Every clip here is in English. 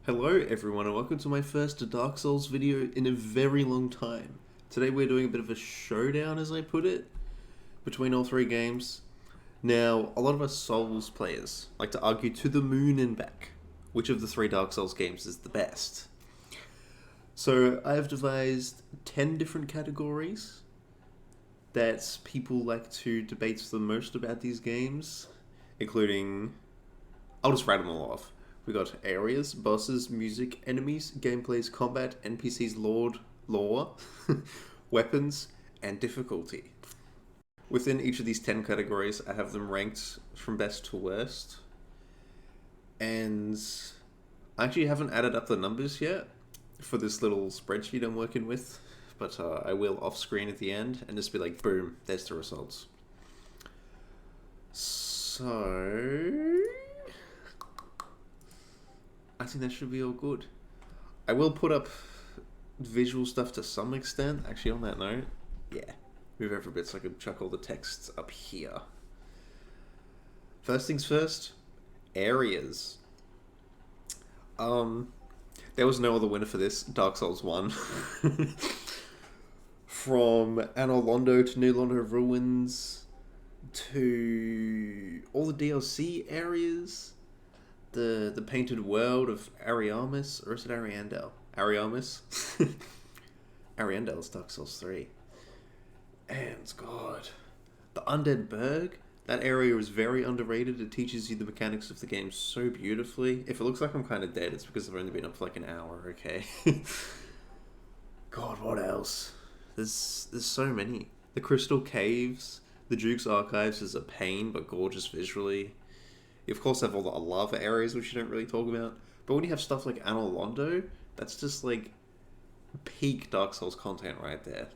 Hello everyone and welcome to my first Dark Souls video in a very long time. Today we're doing a bit of a showdown, as I put it, between all three games. Now, a lot of us Souls players like to argue to the moon and back which of the three Dark Souls games is the best. So I have devised 10 different categories that people like to debate the most about these games, including... I'll just rattle them all off. We got areas, bosses, music, enemies, gameplays, combat, NPCs, lore, weapons, and difficulty. Within each of these 10 categories, I have them ranked from best to worst. And I actually haven't added up the numbers yet for this little spreadsheet I'm working with, but I will off screen at the end and just be like, boom, there's the results. So... I think that should be all good. I will put up visual stuff to some extent. Actually, on that note, yeah, move over a bit so I can chuck all the texts up here. First things first, areas. There was no other winner for this. Dark Souls 1. From Anor Londo to New Londo Ruins to all the DLC areas. The painted world of Ariamis, or is it Ariandel? Ariamis? Ariandel's Dark Souls 3. And God, the Undead Burg, that area is very underrated. It teaches you the mechanics of the game so beautifully. If it looks like I'm kind of dead, it's because I've only been up for like an hour, okay? God, what else? There's so many. The Crystal Caves, the Duke's Archives is a pain, but gorgeous visually. You of course have all the lava areas, which you don't really talk about. But when you have stuff like Anor Londo, that's just like peak Dark Souls content right there.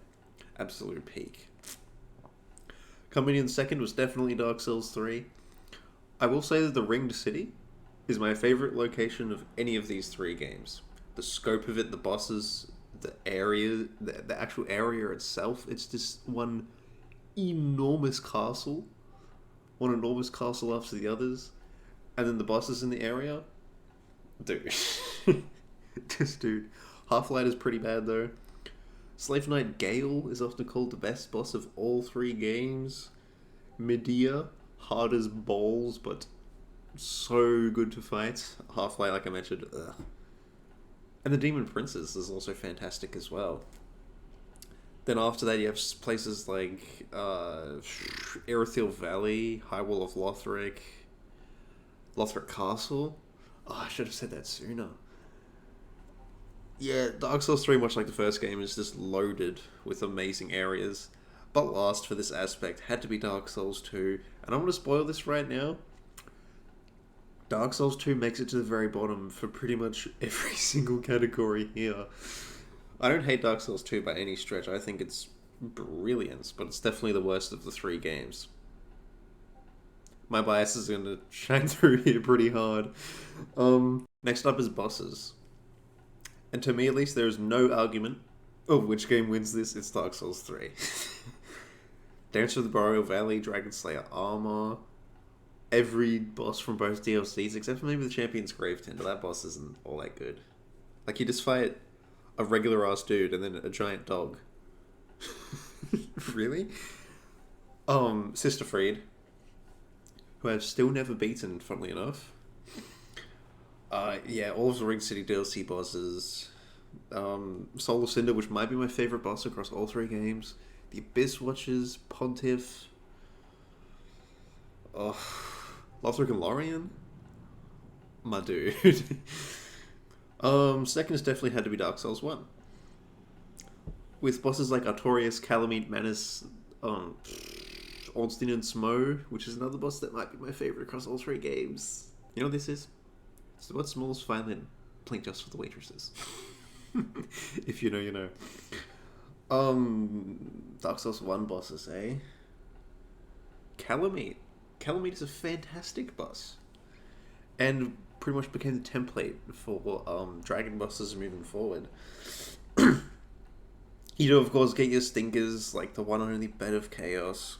Absolute peak. Coming in second was definitely Dark Souls 3. I will say that the Ringed City is my favorite location of any of these three games. The scope of it, the bosses, the area, the actual area itself, it's just one enormous castle. One enormous castle after the others. And then the bosses in the area. Dude. Just dude. Half-Light is pretty bad though. Slave Knight Gale is often called the best boss of all three games. Medea, hard as balls, but so good to fight. Half-Light, like I mentioned, ugh. And the Demon Princess is also fantastic as well. Then after that, you have places like Irithyll Valley, High Wall of Lothric, Lothric Castle. Oh, I should have said that sooner. Yeah, Dark Souls 3, much like the first game, is just loaded with amazing areas. But last for this aspect had to be Dark Souls 2. And I'm going to spoil this right now. Dark Souls 2 makes it to the very bottom for pretty much every single category here. I don't hate Dark Souls 2 by any stretch. I think it's brilliant, but it's definitely the worst of the three games. My bias is going to shine through here pretty hard. Next up is bosses. And to me at least, there is no argument of which game wins this. It's Dark Souls 3. Dancer of the Boreal Valley, Dragon Slayer Armor, every boss from both DLCs, except for maybe the Champion's Grave Tender. That boss isn't all that good. Like, you just fight a regular ass dude and then a giant dog. Really? Sister Fried, who I've still never beaten, funnily enough. Yeah, all of the Ring City DLC bosses. Soul of Cinder, which might be my favorite boss across all three games. The Abyss Watchers, Pontiff. Lothric and Lorien? My dude. Second has definitely had to be Dark Souls 1. With bosses like Artorias, Calamite, Manus, Ornstein and Smo, which is another boss that might be my favorite across all three games. You know what this is? It's what Small's violin playing just for the waitresses. If you know, you know. Dark Souls 1 bosses, eh? Calamite. Calamite is a fantastic boss. And pretty much became the template for dragon bosses moving forward. You do, of course, get your stinkers, like the one and only Bed of Chaos.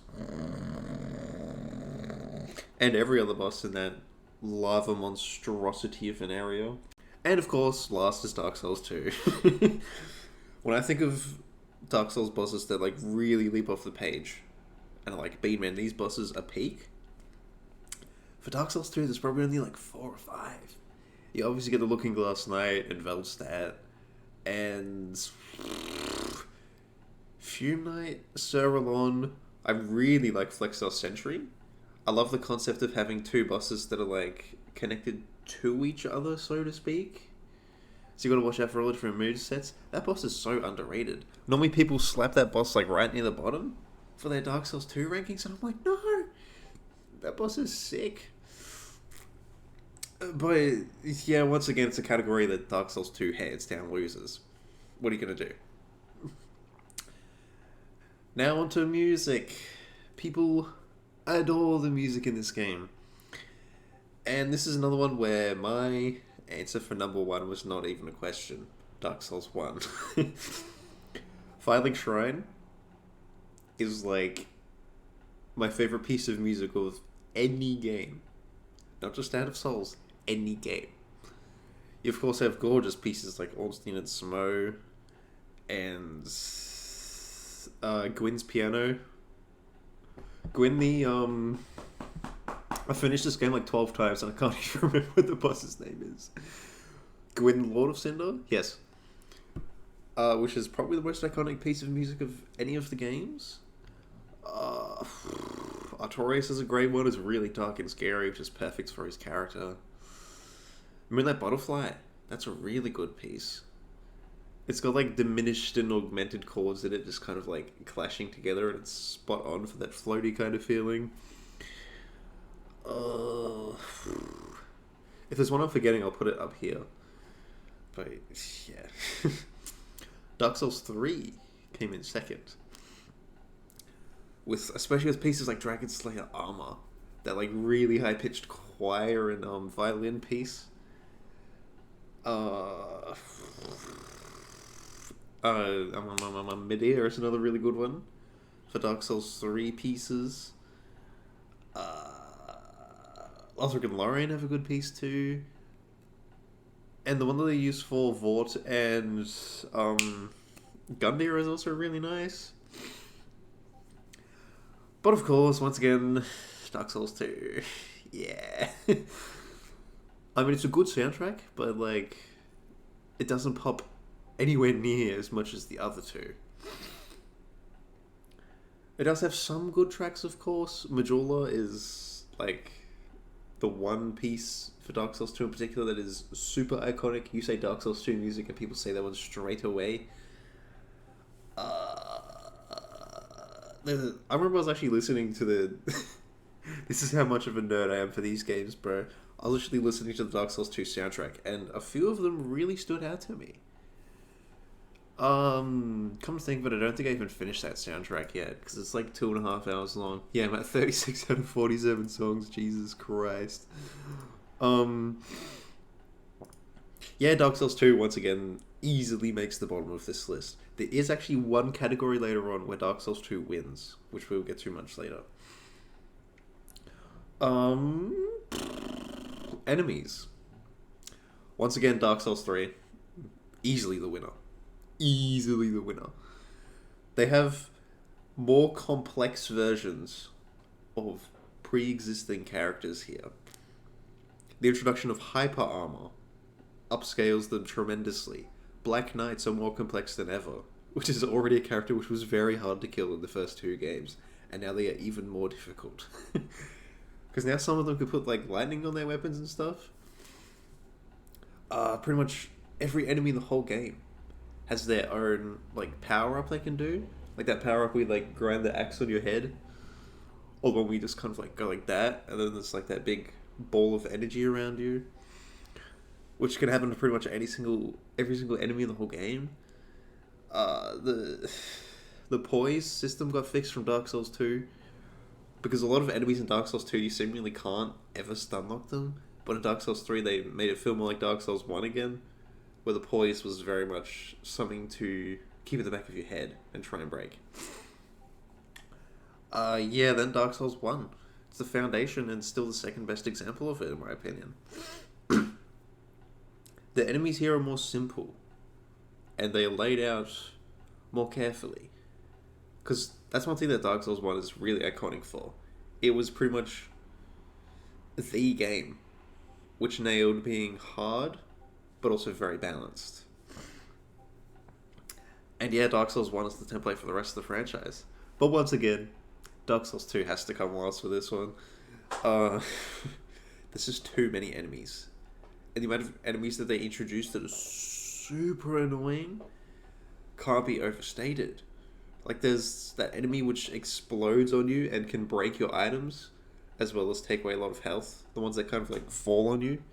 And every other boss in that lava monstrosity of an area. And of course, last is Dark Souls 2. When I think of Dark Souls bosses that like really leap off the page, and like, man, these bosses are peak. For Dark Souls 2, there's probably only like 4 or 5. You obviously get the Looking Glass Knight and Veldstat, and Fume Knight, Cerulean. I really like Flexor Sentry. I love the concept of having two bosses that are like connected to each other, so to speak. So you gotta watch out for all the different move sets. That boss is so underrated. Normally people slap that boss like right near the bottom for their Dark Souls 2 rankings, and I'm like, no! That boss is sick. But, yeah, once again, it's a category that Dark Souls 2 hands down loses. What are you gonna do? Now onto music. People adore the music in this game. And this is another one where my answer for number 1 was not even a question. Dark Souls 1. Firelink Shrine is like my favorite piece of music of any game. Not just out of Souls, any game. You of course have gorgeous pieces like Ornstein and Smo and Gwyn's piano. Gwyn I finished this game like 12 times and I can't even remember what the boss's name is. Gwyn, Lord of Cinder? Yes. Which is probably the most iconic piece of music of any of the games. Artorias is a great one. It's really dark and scary, which is perfect for his character. Moonlight Butterfly, that's a really good piece. It's got like diminished and augmented chords in it, just kind of like clashing together, and it's spot on for that floaty kind of feeling. If there's one I'm forgetting, I'll put it up here. But yeah. Dark Souls 3 came in second. Especially with pieces like Dragon Slayer Armor. That like really high pitched choir and violin piece. Midair is another really good one for Dark Souls 3 pieces. Lothric and Lorraine have a good piece too. And the one that they use for Vort and Gundyr is also really nice. But of course, once again, Dark Souls 2. Yeah. I mean, it's a good soundtrack, but like, it doesn't pop anywhere near as much as the other two. It does have some good tracks, of course. Majula is like the one piece for Dark Souls 2 in particular that is super iconic. You say Dark Souls 2 music and people say that one straight away. I remember I was actually listening to the... This is how much of a nerd I am for these games, bro. I was literally listening to the Dark Souls 2 soundtrack, and a few of them really stood out to me. Come to think of it, I don't think I even finished that soundtrack yet, because it's like 2.5 hours long. Yeah, I'm at 36 out of 47 songs, Jesus Christ. Yeah, Dark Souls 2, once again, easily makes the bottom of this list. There is actually one category later on where Dark Souls 2 wins, which we'll get to much later. Enemies. Once again, Dark Souls 3, easily the winner. Easily the winner. They have more complex versions of pre-existing characters here. The introduction of hyper armor upscales them tremendously. Black Knights are more complex than ever, which is already a character which was very hard to kill in the first 2 games, and now they are even more difficult. Because now some of them could put like lightning on their weapons and stuff. Pretty much every enemy in the whole game has their own like power up they can do. Like that power up where you like grind the axe on your head, or the one where you just kind of like go like that, and then there's like that big ball of energy around you, which can happen to pretty much every single enemy in the whole game. The poise system got fixed from Dark Souls 2, because a lot of enemies in Dark Souls 2 you seemingly can't ever stun lock them, but in Dark Souls 3 they made it feel more like Dark Souls 1 again, where the poise was very much something to keep at the back of your head and try and break. Yeah, then Dark Souls 1. It's the foundation and still the second best example of it, in my opinion. The enemies here are more simple, and they are laid out more carefully. Because that's one thing that Dark Souls 1 is really iconic for. It was pretty much the game, which nailed being hard, but also very balanced. And yeah, Dark Souls 1 is the template for the rest of the franchise. But once again, Dark Souls 2 has to come last for this one. There's just too many enemies. And the amount of enemies that they introduced that are super annoying can't be overstated. Like, there's that enemy which explodes on you and can break your items, as well as take away a lot of health. The ones that kind of, like, fall on you.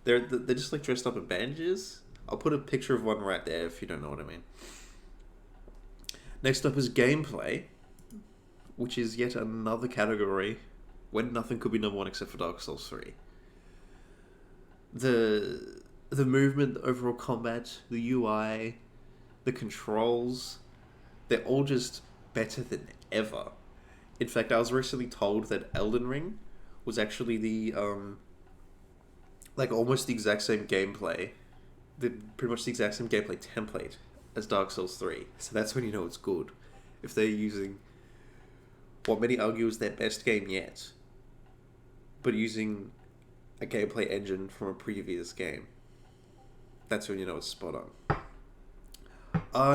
They're just, like, dressed up in bandages. I'll put a picture of one right there if you don't know what I mean. Next up is gameplay, which is yet another category when nothing could be number one except for Dark Souls 3. The movement, the overall combat, the UI, the controls, they're all just better than ever. In fact, I was recently told that Elden Ring was actually the like almost the exact same gameplay, pretty much the exact same gameplay template as Dark Souls 3. So that's when you know it's good. If they're using what many argue is their best game yet, but using a gameplay engine from a previous game, that's when you know it's spot on.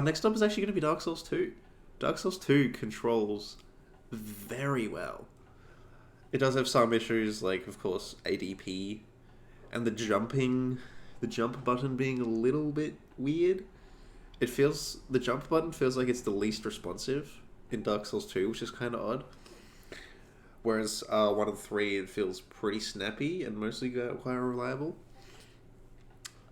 Next up is actually going to be Dark Souls 2. Dark Souls 2 controls very well. It does have some issues, like, of course, ADP, and the jump button being a little bit weird. The jump button feels like it's the least responsive in Dark Souls 2, which is kind of odd. Whereas 1 and 3, it feels pretty snappy and mostly quite reliable.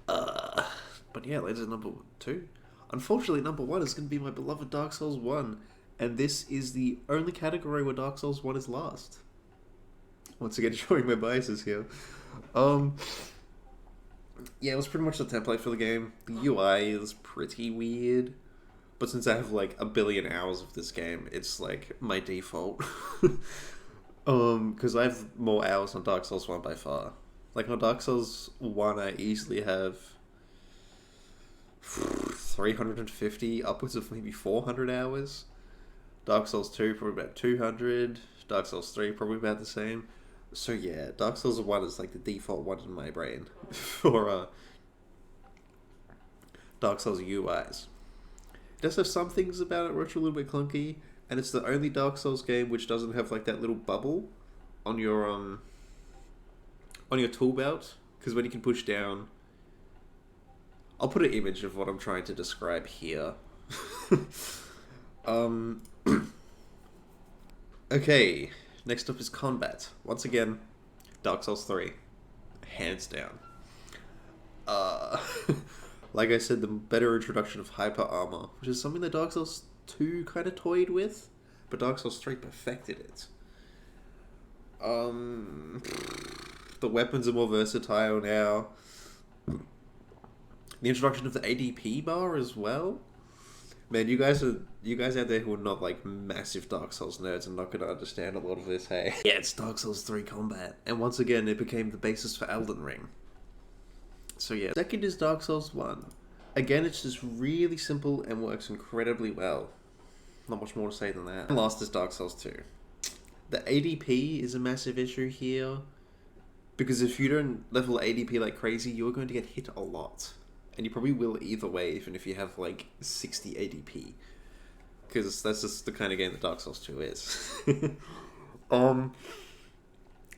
But yeah, ladies, number 2. Unfortunately, number 1 is going to be my beloved Dark Souls 1. And this is the only category where Dark Souls 1 is last. Once again, showing my biases here. Yeah, it was pretty much the template for the game. The UI is pretty weird. But since I have like a billion hours of this game, it's like my default. Because I have more hours on Dark Souls 1 by far. Like on Dark Souls 1, I easily have 350, upwards of maybe 400 hours. Dark Souls 2, probably about 200. Dark Souls 3, probably about the same. So yeah, Dark Souls 1 is like the default one in my brain for Dark Souls UIs. It does have some things about it which are a little bit clunky, and it's the only Dark Souls game which doesn't have like that little bubble on your tool belt, because when you can push down, I'll put an image of what I'm trying to describe here. Okay, next up is combat. Once again, Dark Souls 3, hands down. Like I said, the better introduction of hyper armor, which is something that Dark Souls 2 kind of toyed with, but Dark Souls 3 perfected it. The weapons are more versatile now. The introduction of the ADP bar as well. Man, you guys out there who are not like massive Dark Souls nerds are not going to understand a lot of this, hey? Yeah, it's Dark Souls 3 combat. And once again, it became the basis for Elden Ring. So yeah. Second is Dark Souls 1. Again, it's just really simple and works incredibly well. Not much more to say than that. And last is Dark Souls 2. The ADP is a massive issue here, because if you don't level ADP like crazy, you're going to get hit a lot. And you probably will either way, even if you have like 60 ADP. Because that's just the kind of game that Dark Souls 2 is. And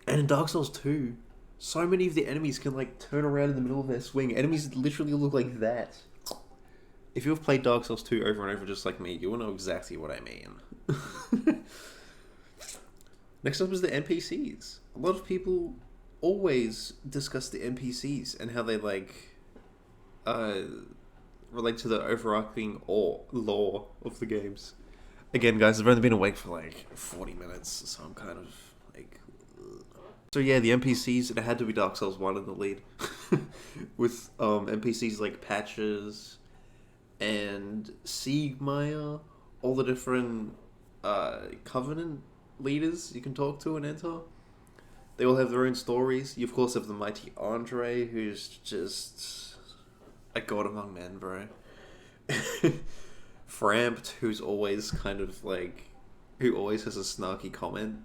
in Dark Souls 2, so many of the enemies can like turn around in the middle of their swing. Enemies literally look like that. If you've played Dark Souls 2 over and over just like me, you will know exactly what I mean. Next up is the NPCs. A lot of people always discuss the NPCs and how they like relate to the overarching lore of the games. Again, guys, I've only been awake for like 40 minutes, so I'm kind of like... So yeah, the NPCs, it had to be Dark Souls 1 in the lead. With NPCs like Patches and Siegmeyer, all the different Covenant leaders you can talk to and enter. They all have their own stories. You of course have the mighty Andre, who's just a god among men, bro. Framped, who's always kind of like, who always has a snarky comment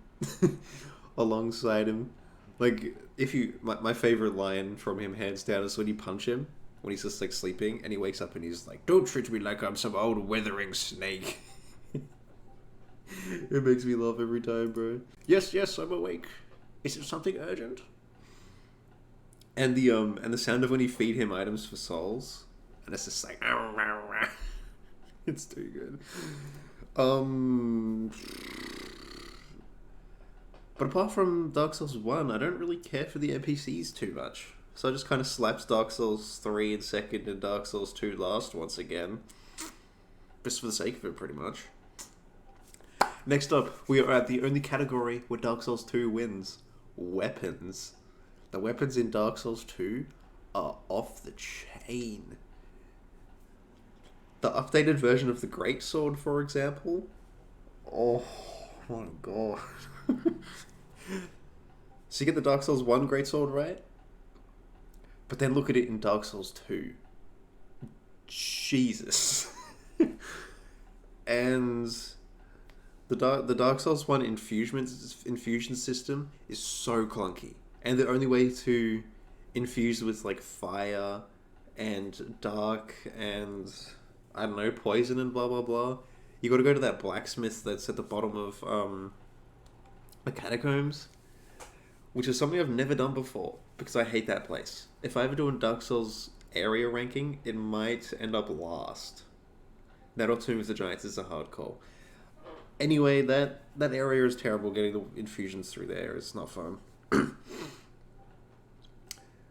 alongside him. Like, if you, my favorite line from him, hands down, is when you punch him when he's just like sleeping, and he wakes up and he's like, "Don't treat me like I'm some old withering snake." It makes me laugh every time, bro. Yes, yes, I'm awake. Is it something urgent? And the sound of when you feed him items for souls, and it's just like, it's too good. But apart from Dark Souls 1, I don't really care for the NPCs too much. So I just kind of slapped Dark Souls 3 in second and Dark Souls 2 last once again. Just for the sake of it, pretty much. Next up, we are at the only category where Dark Souls 2 wins. Weapons. The weapons in Dark Souls 2 are off the chain. The updated version of the Greatsword, for example. Oh my god. So you get the Dark Souls 1 Greatsword, right? But then look at it in Dark Souls 2. Jesus. And the Dark Souls 1 infusion system is so clunky. And the only way to infuse with like fire and dark and I don't know, poison and blah blah blah, you gotta go to that blacksmith that's at the bottom of the catacombs, which is something I've never done before because I hate that place. If I ever do a Dark Souls area ranking, it might end up last. That or Tomb of the Giants is a hard call. Anyway, that area is terrible. Getting the infusions through there is not fun.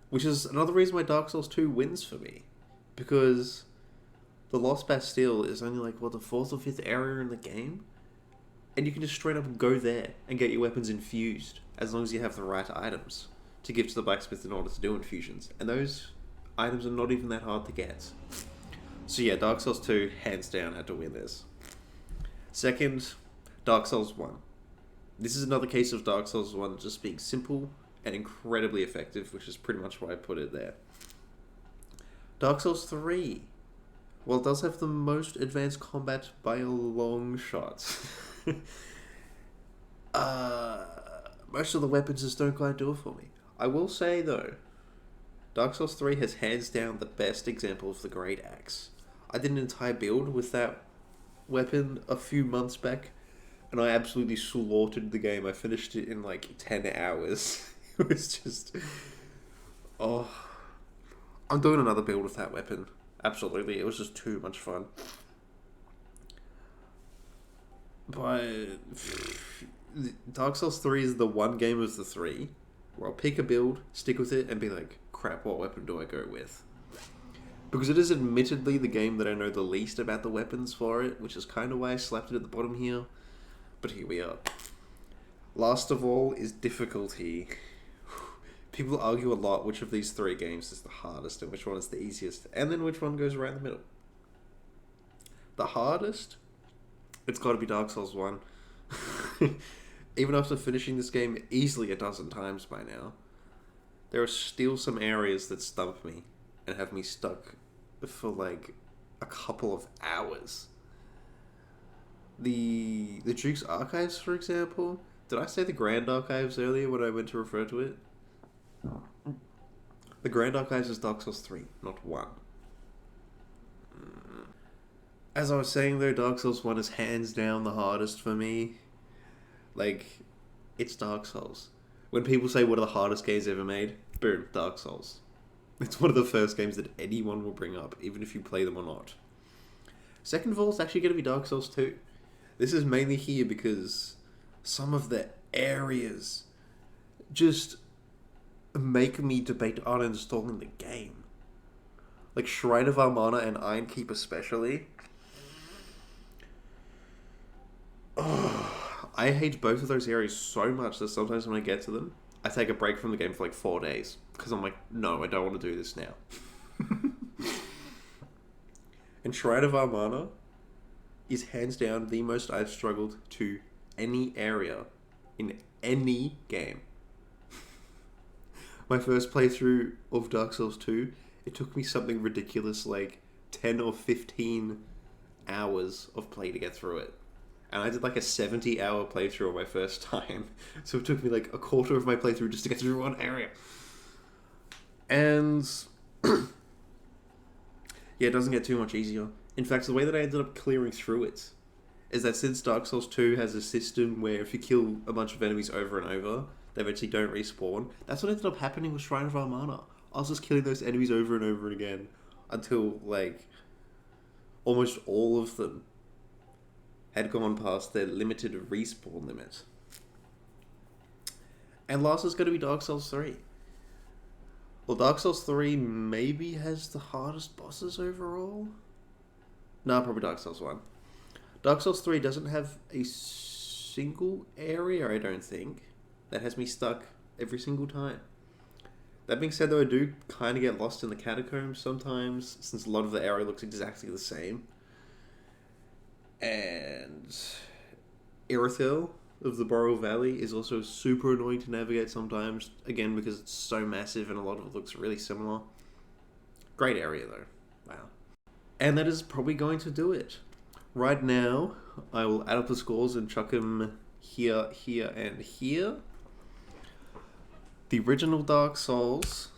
Which is another reason why Dark Souls 2 wins for me. Because the Lost Bastille is only like, what, the 4th or 5th area in the game? And you can just straight up go there and get your weapons infused, as long as you have the right items to give to the blacksmith in order to do infusions. And those items are not even that hard to get. So yeah, Dark Souls 2, hands down, had to win this. Second, Dark Souls 1. This is another case of Dark Souls 1 just being simple and incredibly effective, which is pretty much why I put it there. Dark Souls 3. Well, it does have the most advanced combat by a long shot. Most of the weapons just don't quite do it for me. I will say, though, Dark Souls 3 has hands down the best example of the Great Axe. I did an entire build with that weapon a few months back, and I absolutely slaughtered the game. I finished it in like 10 hours. It was just... Oh... I'm doing another build with that weapon. Absolutely, it was just too much fun. But... Dark Souls 3 is the one game of the three where I'll pick a build, stick with it, and be like, crap, what weapon do I go with? Because it is admittedly the game that I know the least about the weapons for it, which is kind of why I slapped it at the bottom here. But here we are. Last of all is difficulty. People argue a lot which of these three games is the hardest and which one is the easiest, and then which one goes right in the middle. The hardest? It's got to be Dark Souls 1. Even after finishing this game easily a dozen times by now, there are still some areas that stump me and have me stuck for like a couple of hours. The Duke's Archives, for example. Did I say the Grand Archives earlier when I went to refer to it? The Grand Archives is Dark Souls 3, not 1. As I was saying though, Dark Souls 1 is hands down the hardest for me. Like, it's Dark Souls. When people say what are the hardest games ever made, boom, Dark Souls. It's one of the first games that anyone will bring up, even if you play them or not. Second of all, it's actually going to be Dark Souls 2. This is mainly here because some of the areas just make me debate uninstalling the game. Like Shrine of Armana and Iron Keep especially. Oh, I hate both of those areas so much that sometimes when I get to them, I take a break from the game for like 4 days. Because I'm like, no, I don't want to do this now. And Shrine of Armana is hands down the most I've struggled to any area in any game. My first playthrough of Dark Souls 2, it took me something ridiculous like 10 or 15 hours of play to get through it. And I did like a 70-hour playthrough on my first time. So it took me like a quarter of my playthrough just to get through one area. And yeah, it doesn't get too much easier. In fact, the way that I ended up clearing through it is that since Dark Souls 2 has a system where if you kill a bunch of enemies over and over, they eventually don't respawn. That's what ended up happening with Shrine of Armana. I was just killing those enemies over and over again until, like, almost all of them had gone past their limited respawn limit. And last is going to be Dark Souls 3. Well, Dark Souls 3 maybe has the hardest bosses overall. No, probably Dark Souls 1. Dark Souls 3 doesn't have a single area, I don't think, that has me stuck every single time. That being said, though, I do kind of get lost in the catacombs sometimes, since a lot of the area looks exactly the same. And Irithyll of the Boreal Valley is also super annoying to navigate sometimes, again, because it's so massive and a lot of it looks really similar. Great area, though. Wow. And that is probably going to do it. Right now, I will add up the scores and chuck them here, here, and here. The original Dark Souls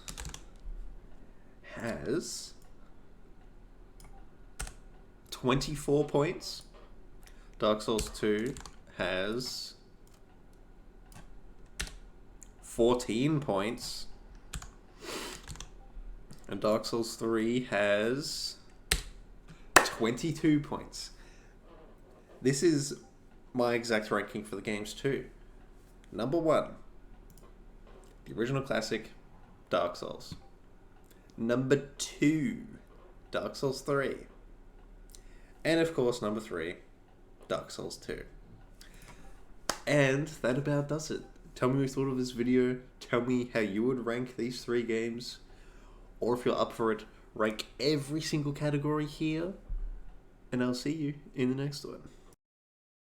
has 24 points. Dark Souls 2 has 14 points. And Dark Souls 3 has 22 points. This is my exact ranking for the games too. Number 1, the original classic, Dark Souls. Number 2, Dark Souls 3. And of course, number 3, Dark Souls 2. And that about does it. Tell me what you thought of this video. Tell me how you would rank these 3 games. Or if you're up for it, rank every single category here. And I'll see you in the next one.